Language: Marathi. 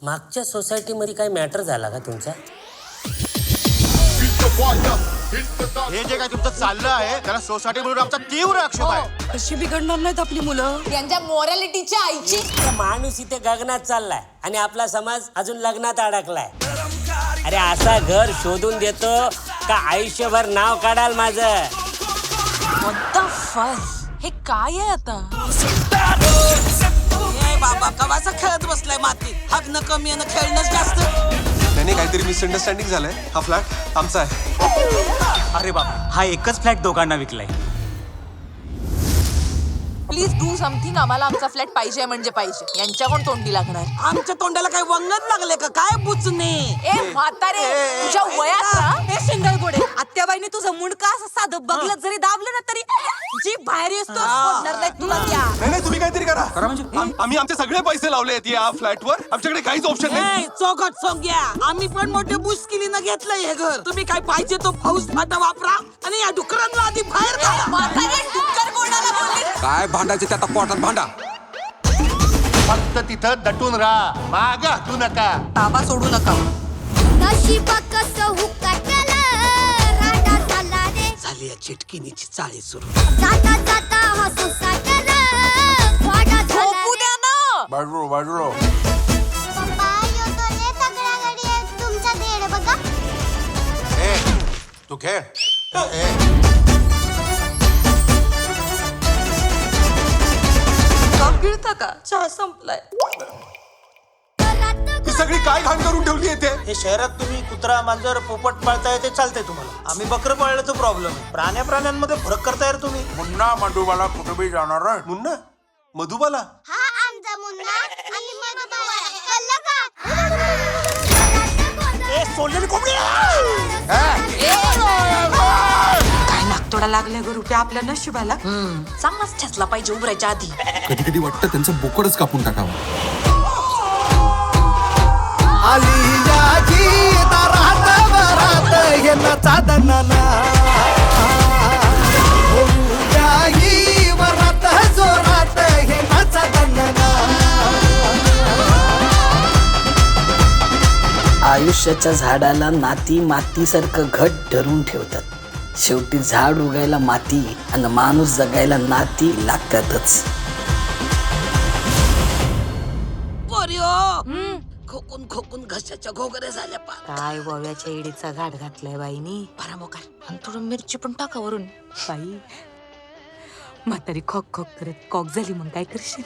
मागच्या सोसायटीमध्ये काही मॅटर झाला का तुमचा? हे जे काय तुमचं चाललं आहे त्याला सोसायटी म्हणून आमचा तीव्र आक्षेप आहे. कशी बिघडणार नाहीत आपली मुलं. यांच्या मोरॅलिटीच्या आईची. माणूस इथे गगनात चाललाय आणि आपला समाज अजून लग्नात अडकलाय. अरे असा घर शोधून देतो का आयुष्यभर नाव काढाल माझं. What the fuck? हे काय आहे आता? बाबा कवाचा खेळत बसलाय मातीत. हगणं कमी आणि खेळणंच जास्त. त्याने काहीतरी मिसअंडरस्टँडिंग झालंय. हा फ्लॅट आमचा आहे. अरे बाबा, हा एकच फ्लॅट दोघांना विकलाय. Please do something. आम्हाला आमचा फ्लॅट पाहिजे म्हणजे पाहिजे. यांच्या कोण तोंडी लागणार? आमच्या तोंडाला काय वंगण लागले का काय बुचणे? ए म्हातारे, तुझ्या वयात ना हे सिंगल गोडे आत्याबाईने तुझं मुंडका असं साधं बघलं जरी दाबलं ना तरी जी बाहेर येतो सोडणार नाही तुला. त्या नाही तुम्ही काहीतरी करा. आम्ही आमचे सगळे पैसे लावले आहेत या फ्लॅटवर. आमच्याकडे काहीच ऑप्शन नाही. चौकट सोंग्या. आम्ही पण मोठे मुश्किलीनं घेतलंय हे घर. तुम्ही काय पाहिजे तो पाऊस फाटा वापरा आणि या डुकरांना आधी बाहेर काढा. म्हातारे डुक्कर कोणाला बोलले? काय भांडायचे त्या पोटात भांडा. फक्त तिथं दटून राहा, माग हटू नका. ताबा सोडू नका. झाली या चिटकिनीची चाळी सुरू. झोपू द्या ना. बाजरो बाजरो. तू खेळ. गिळता का? चहा संपलाय. ही सगळी काय घाण करून ठेवली येते. हे शहरात तुम्ही कुत्रा मांजर पोपट पाळताय ते चालतंय तुम्हाला. आम्ही बकरं पाळल्याचा प्रॉब्लेम आहे. प्राण्यांमध्ये फरक करताय रे तुम्ही. मुन्ना मंडूबाला कुठे बी जाणार आहे. मुन्ना मधुबाला. हा आमचा मुन्ना आणि मधुबाला. कळलं का? ए सोडलेली कोंबडी. काय नागतोडा लागल्या ग रुपया आपल्या नशिबाला. चांगलाच ठेचला पाहिजे उभरायच्या आधी. कधी कधी वाटतं त्यांचं बोकडच कापून टाकावं. आयुष्याच्या झाडाला नाती मातीसारखं घट धरून ठेवतात. शेवटी झाड उगायला माती आणि माणूस जगायला नाती लागतातच. खोकून खोकून घशाच्या घोगऱ्या झाल्या. काय गोव्याच्या इडीचा घाट घातलाय बाईनी. परामोकार आणि थोडं मिरची पण टाका वरून. बाई म्हातारी खोक खोक करत कॉक झाली मग काय करशील.